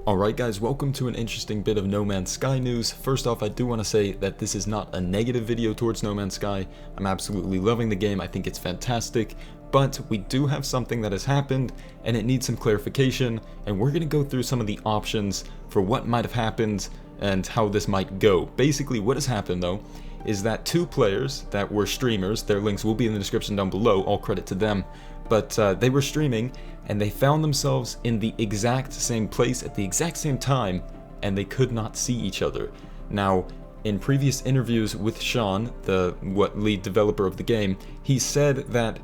Alright guys, welcome to an interesting bit of No Man's Sky news. First off, I do want to say that this is not a negative video towards No Man's Sky. I'm absolutely loving the game, I think it's fantastic, but we do have something that has happened and it needs some clarification, and we're going to go through some of the options for what might have happened and how this might go. Basically what has happened though is that two players that were streamers, their links will be in the description down below, all credit to them, but they were streaming and they found themselves in the exact same place at the exact same time, and they could not see each other. Now, in previous interviews with Sean, the lead developer of the game, he said that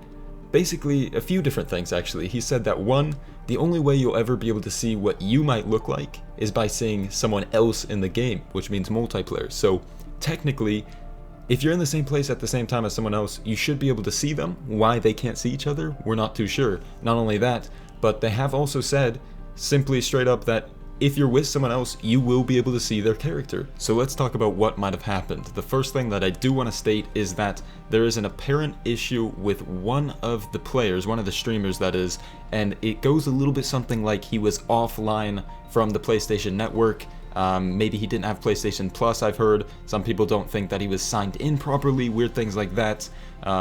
basically a few different things actually. He said that one, the only way you'll ever be able to see what you might look like is by seeing someone else in the game, which means multiplayer. So technically, if you're in the same place at the same time as someone else, you should be able to see them. Why they can't see each other, we're not too sure. Not only that, but they have also said, simply straight up, that if you're with someone else, you will be able to see their character. So let's talk about what might have happened. The first thing that I do want to state is that there is an apparent issue with one of the players, one of the streamers that is, and it goes a little bit something like he was offline from the PlayStation Network. Maybe he didn't have PlayStation Plus, I've heard. Some people don't think that he was signed in properly, weird things like that.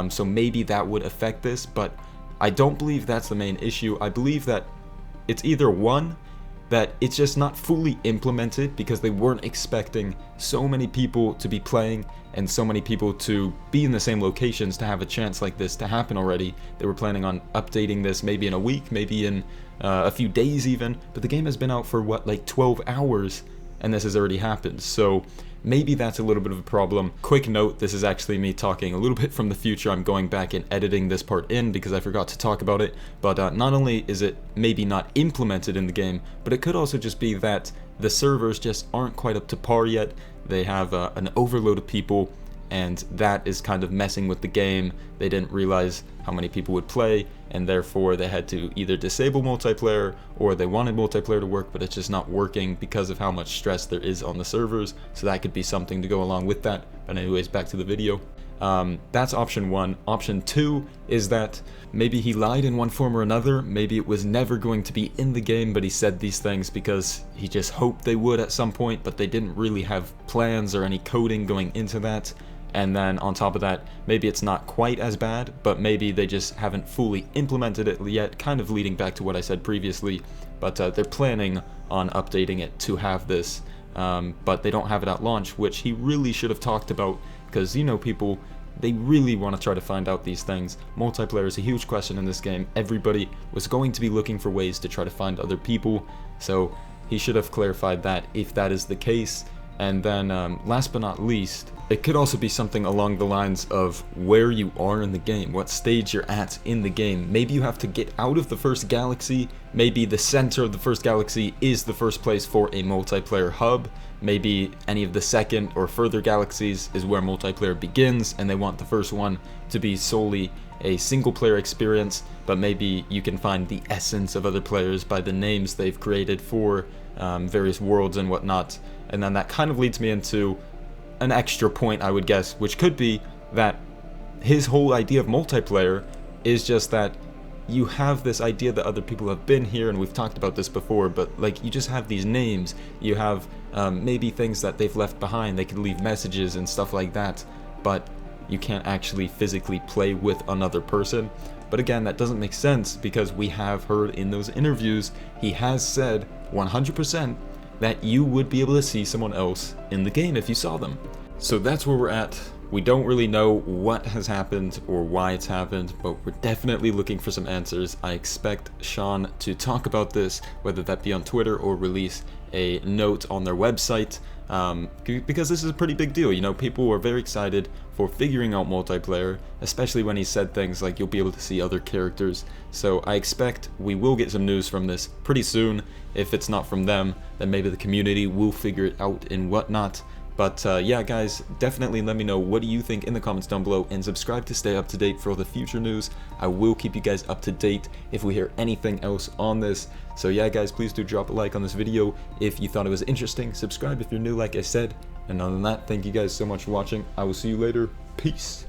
So maybe that would affect this, but I don't believe that's the main issue. I believe that it's either one, that it's just not fully implemented because they weren't expecting so many people to be playing and so many people to be in the same locations to have a chance like this to happen already. They were planning on updating this maybe in a week, maybe in a few days even, but the game has been out for what, like 12 hours? And this has already happened, so maybe that's a little bit of a problem. Quick note, this is actually me talking a little bit from the future. I'm going back and editing this part in because I forgot to talk about it, but not only is it maybe not implemented in the game, but it could also just be that the servers just aren't quite up to par yet. They have an overload of people, and that is kind of messing with the game. They didn't realize how many people would play, and therefore they had to either disable multiplayer or they wanted multiplayer to work, but it's just not working because of how much stress there is on the servers. So that could be something to go along with that. But anyways, back to the video. That's option one. Option two is that maybe he lied in one form or another. Maybe it was never going to be in the game, but he said these things because he just hoped they would at some point, but they didn't really have plans or any coding going into that. And then on top of that, maybe it's not quite as bad, but maybe they just haven't fully implemented it yet, kind of leading back to what I said previously. But they're planning on updating it to have this, but they don't have it at launch, which he really should have talked about, because, you know, people, they really want to try to find out these things. Multiplayer is a huge question in this game. Everybody was going to be looking for ways to try to find other people, so he should have clarified that if that is the case. And then last but not least, it could also be something along the lines of where you are in the game, what stage you're at in the game. Maybe you have to get out of the first galaxy, maybe the center of the first galaxy is the first place for a multiplayer hub, maybe any of the second or further galaxies is where multiplayer begins and they want the first one to be solely a single player experience, but maybe you can find the essence of other players by the names they've created for various worlds and whatnot. And then that kind of leads me into an extra point, I would guess, which could be that his whole idea of multiplayer is just that you have this idea that other people have been here, and we've talked about this before, but like you just have these names, you have maybe things that they've left behind, they could leave messages and stuff like that, but you can't actually physically play with another person. But again, that doesn't make sense because we have heard in those interviews, he has said 100% that you would be able to see someone else in the game if you saw them. So that's where we're at. We don't really know what has happened or why it's happened, but we're definitely looking for some answers. I expect Sean to talk about this, whether that be on Twitter or release a note on their website, because this is a pretty big deal. You know, people were very excited for figuring out multiplayer, especially when he said things like you'll be able to see other characters. So I expect we will get some news from this pretty soon. If it's not from them, then maybe the community will figure it out and whatnot. But yeah guys, definitely let me know what do you think in the comments down below, and subscribe to stay up to date for all the future news. I will keep you guys up to date if we hear anything else on this. So yeah guys, please do drop a like on this video if you thought it was interesting. Subscribe if you're new, like I said. And other than that, thank you guys so much for watching. I will see you later. Peace.